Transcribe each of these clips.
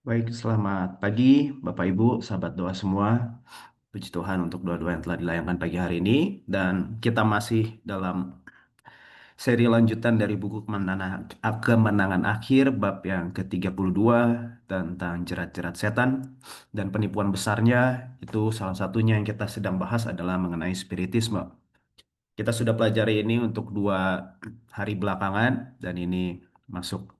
Baik, selamat pagi Bapak Ibu, sahabat doa semua. Puji Tuhan untuk doa-doa yang telah dilayangkan pagi hari ini. Dan kita masih dalam seri lanjutan dari buku Kemenangan Akhir, bab yang ke-32 tentang jerat-jerat setan. Dan penipuan besarnya itu salah satunya yang kita sedang bahas adalah mengenai spiritisme. Kita sudah pelajari ini untuk 2 hari belakangan, dan ini masuk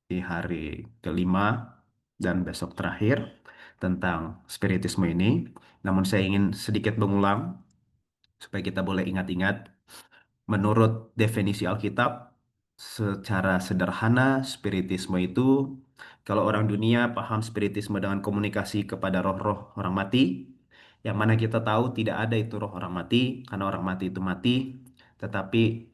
di hari kelima dan besok terakhir tentang spiritisme ini. Namun saya ingin sedikit mengulang supaya kita boleh ingat-ingat. Menurut definisi Alkitab, secara sederhana spiritisme itu, kalau orang dunia paham spiritisme dengan komunikasi kepada roh-roh orang mati, yang mana kita tahu tidak ada itu roh orang mati, karena orang mati itu mati, tetapi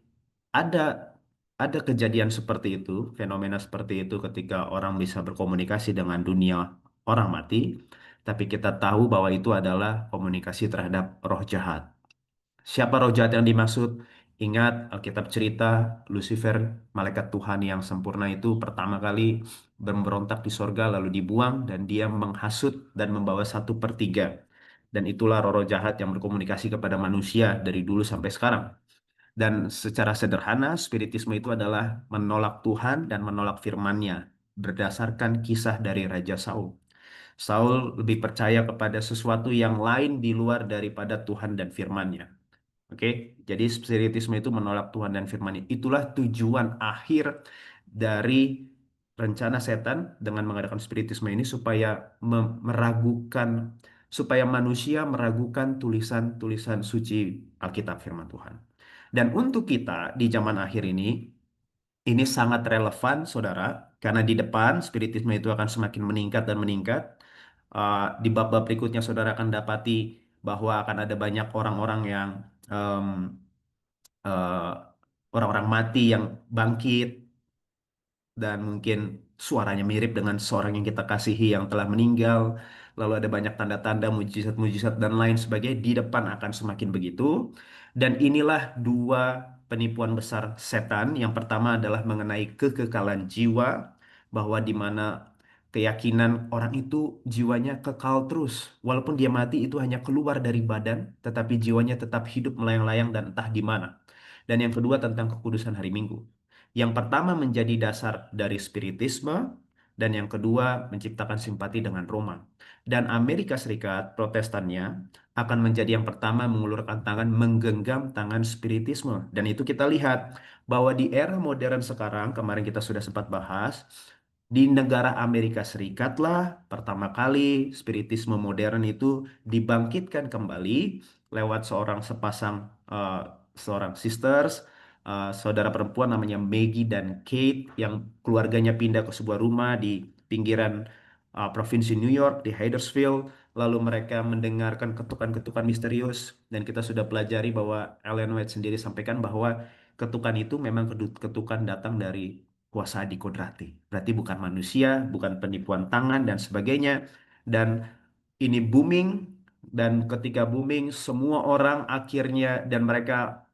ada ada kejadian seperti itu, fenomena seperti itu ketika orang bisa berkomunikasi dengan dunia orang mati, tapi kita tahu bahwa itu adalah komunikasi terhadap roh jahat. Siapa roh jahat yang dimaksud? Ingat Alkitab cerita Lucifer, malaikat Tuhan yang sempurna itu pertama kali memberontak di sorga lalu dibuang dan dia menghasut dan membawa 1/3. Dan itulah roh-roh jahat yang berkomunikasi kepada manusia dari dulu sampai sekarang. Dan secara sederhana, spiritisme itu adalah menolak Tuhan dan menolak firman-Nya berdasarkan kisah dari Raja Saul. Saul lebih percaya kepada sesuatu yang lain di luar daripada Tuhan dan firman-Nya. Oke, jadi spiritisme itu menolak Tuhan dan firman-Nya. Itulah tujuan akhir dari rencana setan dengan mengadakan spiritisme ini supaya meragukan, supaya manusia meragukan tulisan-tulisan suci Alkitab firman Tuhan. Dan untuk kita di zaman akhir ini sangat relevan, saudara, karena di depan spiritisme itu akan semakin meningkat dan meningkat. Di bab-bab berikutnya, saudara akan dapati bahwa akan ada banyak orang-orang yang em, eh, orang-orang mati yang bangkit dan mungkin suaranya mirip dengan seorang yang kita kasihi yang telah meninggal. Lalu ada banyak tanda-tanda, mujizat-mujizat dan lain sebagainya di depan akan semakin begitu. Dan inilah 2 penipuan besar setan. Yang pertama adalah mengenai kekekalan jiwa, bahwa di mana keyakinan orang itu jiwanya kekal terus. Walaupun dia mati itu hanya keluar dari badan, tetapi jiwanya tetap hidup melayang-layang dan entah di mana. Dan yang kedua tentang kekudusan hari Minggu. Yang pertama menjadi dasar dari spiritisme, dan yang kedua menciptakan simpati dengan Roma. Dan Amerika Serikat, Protestannya, akan menjadi yang pertama mengulurkan tangan, menggenggam tangan spiritisme. Dan itu kita lihat bahwa di era modern sekarang, kemarin kita sudah sempat bahas, di negara Amerika Serikat lah pertama kali spiritisme modern itu dibangkitkan kembali lewat eh, seorang sisters, saudara perempuan namanya Maggie dan Kate yang keluarganya pindah ke sebuah rumah di pinggiran provinsi New York di Hydesville. Lalu mereka mendengarkan ketukan-ketukan misterius dan kita sudah pelajari bahwa Ellen White sendiri sampaikan bahwa ketukan itu memang ketukan datang dari kuasa dikodrati. Berarti bukan manusia, bukan penipuan tangan dan sebagainya. Dan ini booming, dan ketika booming semua orang akhirnya, dan mereka,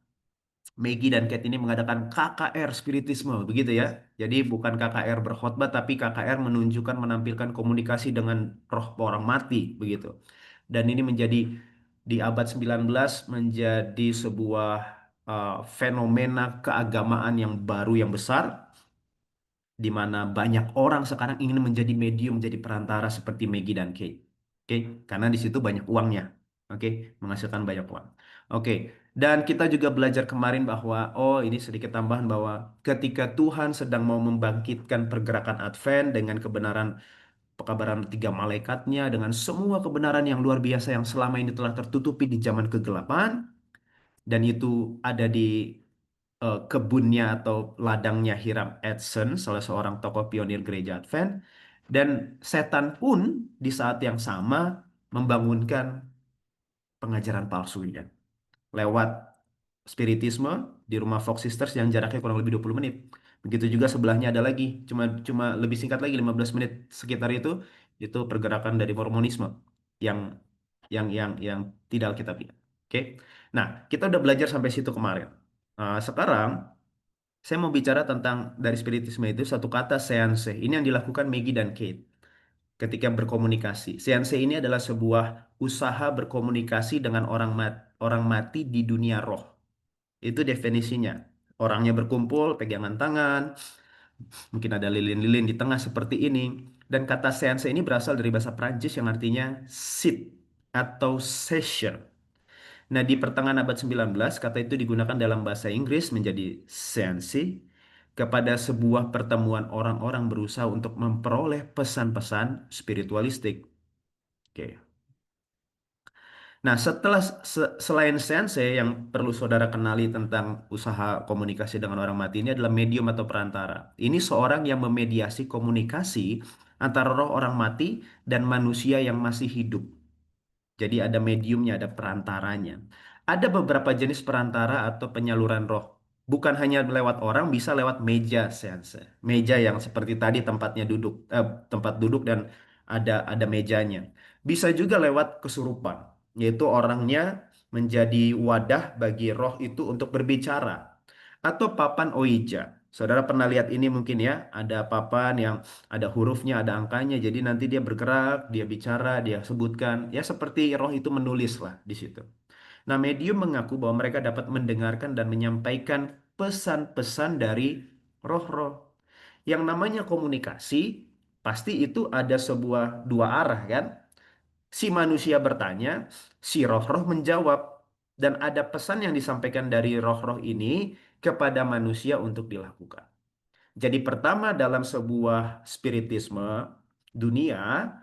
Maggie dan Kate ini mengadakan KKR spiritisme, begitu ya. Jadi bukan KKR berkhotbah, tapi KKR menunjukkan, menampilkan komunikasi dengan roh orang mati, begitu. Dan ini menjadi di abad 19 menjadi sebuah fenomena keagamaan yang baru yang besar, di mana banyak orang sekarang ingin menjadi medium, menjadi perantara seperti Maggie dan Kate. Oke, karena di situ banyak uangnya. Oke, menghasilkan banyak uang. Oke, dan kita juga belajar kemarin bahwa, oh ini sedikit tambahan bahwa ketika Tuhan sedang mau membangkitkan pergerakan Advent dengan kebenaran pekabaran 3 malaikatnya, dengan semua kebenaran yang luar biasa yang selama ini telah tertutupi di zaman kegelapan, dan itu ada di kebunnya atau ladangnya Hiram Edson, salah seorang tokoh pionir gereja Advent. Dan setan pun di saat yang sama membangunkan pengajaran palsunya lewat spiritisme di rumah Fox Sisters yang jaraknya kurang lebih 20 menit. Begitu juga sebelahnya ada lagi, cuma cuma lebih singkat lagi 15 menit sekitar itu pergerakan dari Mormonisme yang yang tidak alkitabiah. Oke. Nah, kita udah belajar sampai situ kemarin. Sekarang saya mau bicara tentang dari spiritisme itu satu kata seanse. Ini yang dilakukan Maggie dan Kate. ketika berkomunikasi. Seanse ini adalah sebuah usaha berkomunikasi dengan orang mati di dunia roh. Itu definisinya. Orangnya berkumpul, pegangan tangan, mungkin ada lilin-lilin di tengah seperti ini. Dan kata seanse ini berasal dari bahasa Prancis yang artinya sit atau session. Nah, di pertengahan abad 19, kata itu digunakan dalam bahasa Inggris menjadi seansi kepada sebuah pertemuan orang-orang berusaha untuk memperoleh pesan-pesan spiritualistik. Oke. Nah, selain seanse yang perlu saudara kenali tentang usaha komunikasi dengan orang mati ini adalah medium atau perantara. Ini seorang yang memediasi komunikasi antara roh orang mati dan manusia yang masih hidup. Jadi ada mediumnya, ada perantaranya. Ada beberapa jenis perantara atau penyaluran roh. Bukan hanya lewat orang, bisa lewat meja seanse. Meja yang seperti tadi tempatnya duduk, tempat duduk dan ada mejanya. Bisa juga lewat kesurupan, yaitu orangnya menjadi wadah bagi roh itu untuk berbicara. Atau papan oija. Saudara pernah lihat ini mungkin ya, ada papan yang ada hurufnya, ada angkanya. Jadi nanti dia bergerak, dia bicara, dia sebutkan. Ya seperti roh itu menulis lah di situ. Nah, medium mengaku bahwa mereka dapat mendengarkan dan menyampaikan pesan-pesan dari roh-roh. Yang namanya komunikasi, pasti itu ada sebuah dua arah kan? Si manusia bertanya, si roh-roh menjawab. Dan ada pesan yang disampaikan dari roh-roh ini kepada manusia untuk dilakukan. Jadi pertama dalam sebuah spiritisme dunia,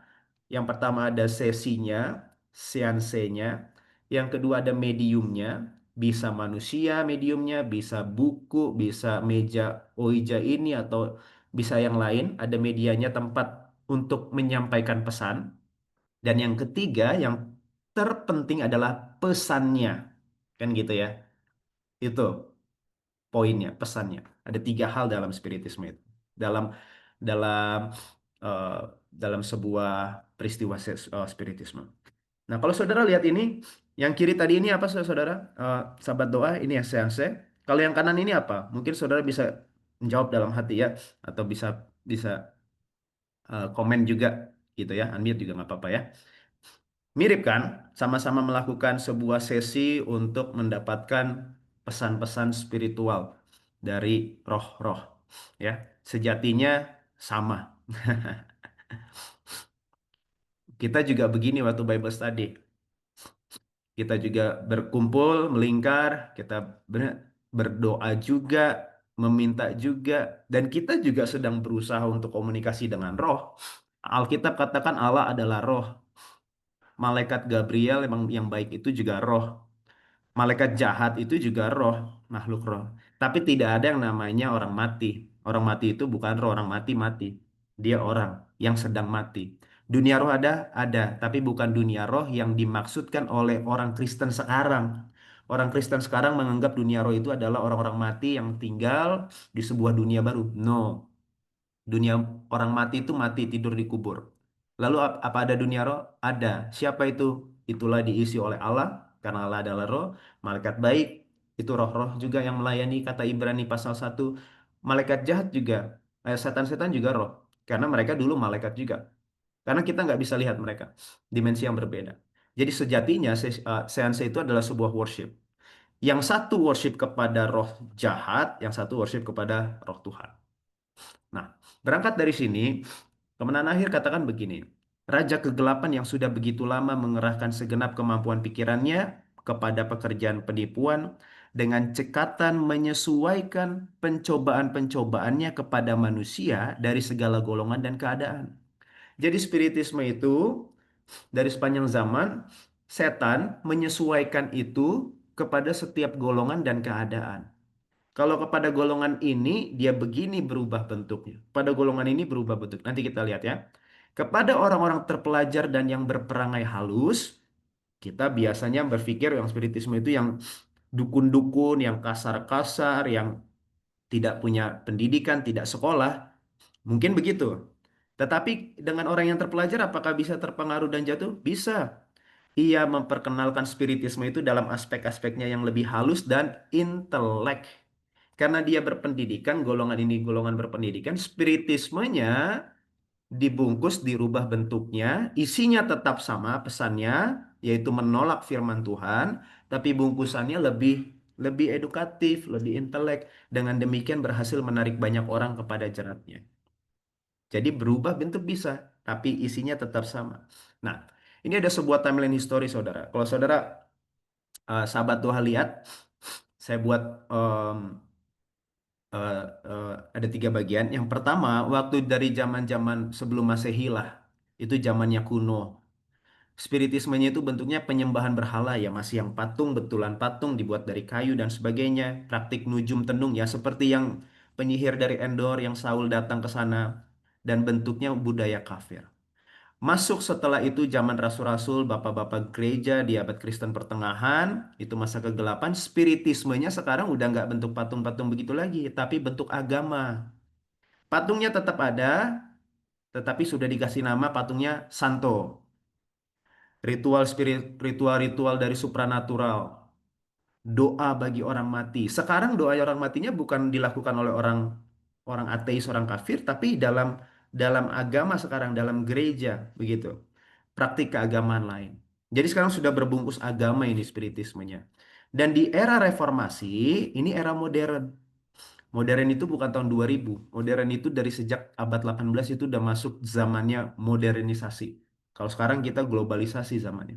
yang pertama ada sesinya, seansenya, yang kedua ada mediumnya, bisa manusia mediumnya, bisa buku, bisa meja oija ini atau bisa yang lain, ada medianya tempat untuk menyampaikan pesan. Dan yang ketiga yang terpenting adalah pesannya. Kan gitu ya. Itu poinnya, pesannya. Ada tiga hal dalam spiritisme itu. Dalam dalam eh, dalam sebuah peristiwa spiritisme. Nah, kalau saudara lihat ini, yang kiri tadi ini apa saudara? Sahabat doa, ini ya seanse. Kalau yang kanan ini apa? Mungkin saudara bisa menjawab dalam hati ya, atau bisa bisa komen juga gitu ya. Unmute juga nggak apa-apa ya. Mirip kan? Sama-sama melakukan sebuah sesi untuk mendapatkan pesan-pesan spiritual dari roh-roh. Ya, sejatinya sama. Kita juga begini waktu Bible study. Kita juga berkumpul, melingkar, kita berdoa juga, meminta juga, dan kita juga sedang berusaha untuk komunikasi dengan roh. Alkitab katakan Allah adalah roh. Malaikat Gabriel emang yang baik itu juga roh. Malaikat jahat itu juga roh, makhluk roh. Tapi tidak ada yang namanya orang mati. Orang mati itu bukan roh, orang mati mati. Dia orang yang sedang mati. Dunia roh ada, tapi bukan dunia roh yang dimaksudkan oleh orang Kristen sekarang. Orang Kristen sekarang menganggap dunia roh itu adalah orang-orang mati yang tinggal di sebuah dunia baru. No, dunia orang mati itu mati tidur di kubur. Lalu apa ada dunia roh? Ada. Siapa itu? Itulah diisi oleh Allah karena Allah adalah roh, malaikat baik itu roh-roh juga yang melayani kata Ibrani pasal 1. Malaikat jahat juga, setan-setan juga roh. Karena mereka dulu malaikat juga. Karena kita nggak bisa lihat mereka. Dimensi yang berbeda. Jadi sejatinya seanse itu adalah sebuah worship. Yang satu worship kepada roh jahat, yang satu worship kepada roh Tuhan. Nah, berangkat dari sini, kemenangan akhir katakan begini. Raja kegelapan yang sudah begitu lama mengerahkan segenap kemampuan pikirannya kepada pekerjaan penipuan dengan cekatan menyesuaikan pencobaan-pencobaannya kepada manusia dari segala golongan dan keadaan. Jadi spiritisme itu dari sepanjang zaman setan menyesuaikan itu kepada setiap golongan dan keadaan. Kalau kepada golongan ini dia begini berubah bentuknya. Pada golongan ini berubah bentuk. Nanti kita lihat ya. Kepada orang-orang terpelajar dan yang berperangai halus, kita biasanya berpikir yang spiritisme itu yang dukun-dukun, yang kasar-kasar, yang tidak punya pendidikan, tidak sekolah. Mungkin begitu. Tetapi dengan orang yang terpelajar apakah bisa terpengaruh dan jatuh? Bisa. Ia memperkenalkan spiritisme itu dalam aspek-aspeknya yang lebih halus dan intelek. Karena dia berpendidikan, golongan ini golongan berpendidikan, spiritismenya dibungkus, dirubah bentuknya, isinya tetap sama pesannya, yaitu menolak firman Tuhan, tapi bungkusannya lebih lebih edukatif, lebih intelek. Dengan demikian berhasil menarik banyak orang kepada jeratnya. Jadi berubah bentuk bisa, tapi isinya tetap sama. Nah, ini ada sebuah timeline histori, saudara. Kalau saudara sahabat Tuhan lihat, saya buat em, eh, ada tiga bagian. Yang pertama, waktu dari zaman-zaman sebelum Masehi lah, itu zamannya kuno. Spiritismenya itu bentuknya penyembahan berhala ya, masih yang patung, betulan patung dibuat dari kayu dan sebagainya. Praktik nujum tenung ya, seperti yang penyihir dari Endor yang Saul datang ke sana. Dan bentuknya budaya kafir. Masuk setelah itu zaman rasul-rasul, bapak-bapak gereja di abad Kristen pertengahan, itu masa kegelapan, spiritismenya sekarang udah nggak bentuk patung-patung begitu lagi, tapi bentuk agama. Patungnya tetap ada, tetapi sudah dikasih nama patungnya Santo. Ritual spirit, ritual-ritual dari supranatural, doa bagi orang mati. Sekarang doa orang matinya bukan dilakukan oleh orang orang ateis, orang kafir, tapi dalam dalam agama sekarang, dalam gereja, begitu. Praktik keagamaan lain. Jadi sekarang sudah berbungkus agama ini spiritismenya. Dan di era reformasi, ini era modern. Modern itu bukan tahun 2000. Modern itu dari sejak abad 18 itu udah masuk zamannya modernisasi. Kalau sekarang kita globalisasi zamannya.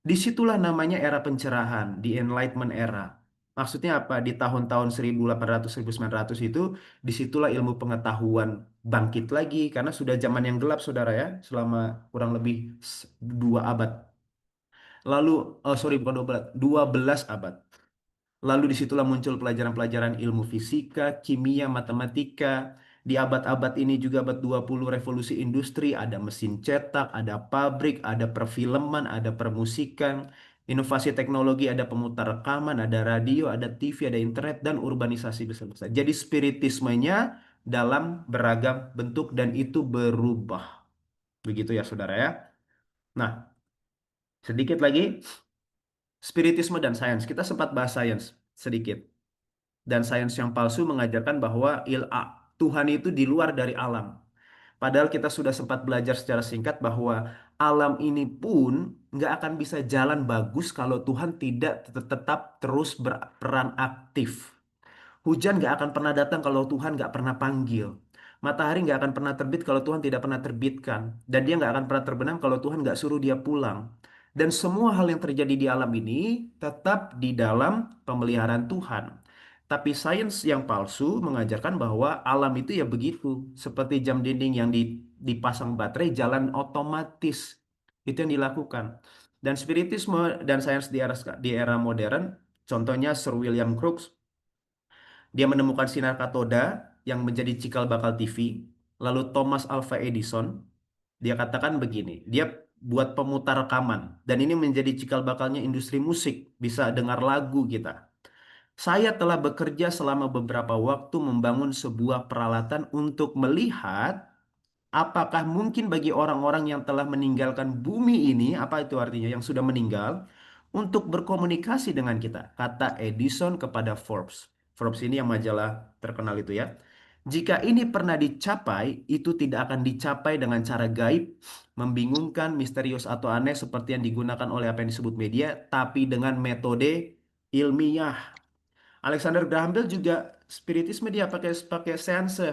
Disitulah namanya era pencerahan, di Enlightenment era. Maksudnya apa? Di tahun-tahun 1800, 1900 itu, disitulah ilmu pengetahuan bangkit lagi. Karena sudah zaman yang gelap, saudara ya. Selama kurang lebih 2 abad. Lalu, oh sorry bukan 12, 12 abad. Lalu disitulah muncul pelajaran-pelajaran ilmu fisika, kimia, matematika. Di abad-abad ini juga abad 20 revolusi industri, ada mesin cetak, ada pabrik, ada perfilman, ada permusikan, inovasi teknologi, ada pemutar rekaman, ada radio, ada TV, ada internet, dan urbanisasi besar-besar. Jadi spiritismenya dalam beragam bentuk dan itu berubah. Begitu ya saudara ya. Nah, sedikit lagi, spiritisme dan sains. Kita sempat bahas sains sedikit. Dan sains yang palsu mengajarkan bahwa Tuhan itu di luar dari alam. Padahal kita sudah sempat belajar secara singkat bahwa alam ini pun nggak akan bisa jalan bagus kalau Tuhan tidak tetap terus berperan aktif. Hujan nggak akan pernah datang kalau Tuhan nggak pernah panggil. Matahari nggak akan pernah terbit kalau Tuhan tidak pernah terbitkan. Dan dia nggak akan pernah terbenam kalau Tuhan nggak suruh dia pulang. Dan semua hal yang terjadi di alam ini tetap di dalam pemeliharaan Tuhan. Tapi sains yang palsu mengajarkan bahwa alam itu ya begitu. Seperti jam dinding yang dipasang baterai jalan otomatis. Itu yang dilakukan. Dan spiritisme dan sains di era modern, contohnya Sir William Crookes, dia menemukan sinar katoda yang menjadi cikal bakal TV. Lalu Thomas Alva Edison, dia katakan begini, dia buat pemutar rekaman. Dan ini menjadi cikal bakalnya industri musik. Bisa dengar lagu kita. Saya telah bekerja selama beberapa waktu membangun sebuah peralatan untuk melihat apakah mungkin bagi orang-orang yang telah meninggalkan bumi ini, apa itu artinya yang sudah meninggal, untuk berkomunikasi dengan kita, kata Edison kepada Forbes. Forbes ini yang majalah terkenal itu ya. Jika ini pernah dicapai, itu tidak akan dicapai dengan cara gaib, membingungkan, misterius atau aneh seperti yang digunakan oleh apa yang disebut media, tapi dengan metode ilmiah. Alexander Graham Bell juga spiritisme, dia pakai pakai seanse.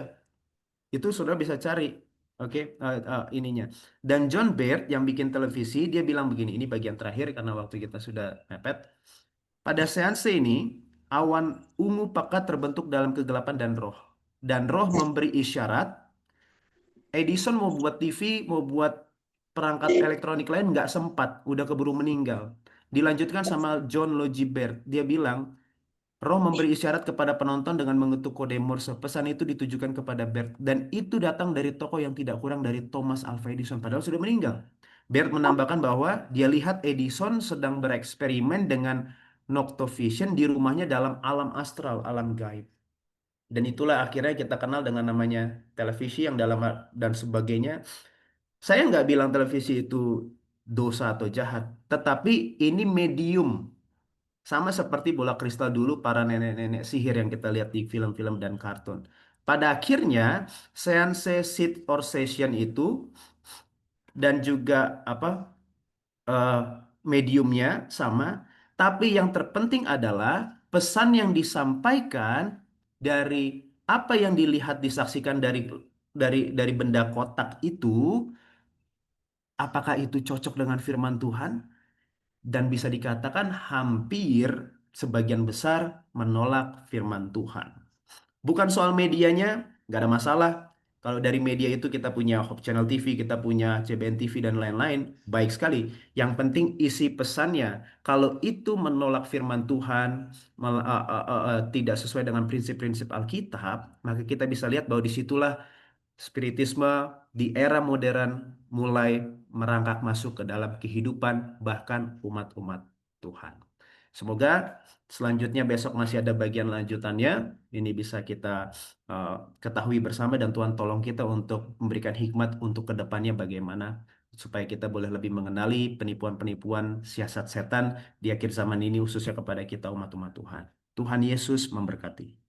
Itu saudara bisa cari. Oke, ininya. Dan John Baird yang bikin televisi, dia bilang begini, ini bagian terakhir karena waktu kita sudah mepet. Pada seanse ini, awan ungu pekat terbentuk dalam kegelapan dan roh. Dan roh memberi isyarat, Edison mau buat TV, mau buat perangkat elektronik lain nggak sempat, udah keburu meninggal. Dilanjutkan sama John Logie Baird, dia bilang, Roh memberi isyarat kepada penonton dengan mengetuk kode Morse. Pesan itu ditujukan kepada Bert. Dan itu datang dari tokoh yang tidak kurang dari Thomas Alva Edison. Padahal sudah meninggal. Bert menambahkan bahwa dia lihat Edison sedang bereksperimen dengan Noctovision di rumahnya dalam alam astral, alam gaib. Dan itulah akhirnya kita kenal dengan namanya televisi yang dalam dan sebagainya. Saya nggak bilang televisi itu dosa atau jahat. Tetapi ini medium sama seperti bola kristal dulu para nenek-nenek sihir yang kita lihat di film-film dan kartun. Pada akhirnya, seance sit or session itu dan juga apa eh, mediumnya sama, tapi yang terpenting adalah pesan yang disampaikan dari apa yang dilihat disaksikan dari benda kotak itu, apakah itu cocok dengan firman Tuhan? Dan bisa dikatakan hampir sebagian besar menolak firman Tuhan. Bukan soal medianya, nggak ada masalah. Kalau dari media itu kita punya Hope Channel TV, kita punya CBN TV dan lain-lain, baik sekali. Yang penting isi pesannya. Kalau itu menolak firman Tuhan, tidak sesuai dengan prinsip-prinsip Alkitab, maka kita bisa lihat bahwa disitulah Spiritisme di era modern mulai merangkak masuk ke dalam kehidupan bahkan umat-umat Tuhan. Semoga selanjutnya besok masih ada bagian lanjutannya. Ini bisa kita eh, ketahui bersama dan Tuhan tolong kita untuk memberikan hikmat untuk kedepannya bagaimana supaya kita boleh lebih mengenali penipuan-penipuan siasat setan di akhir zaman ini khususnya kepada kita umat-umat Tuhan. Tuhan Yesus memberkati.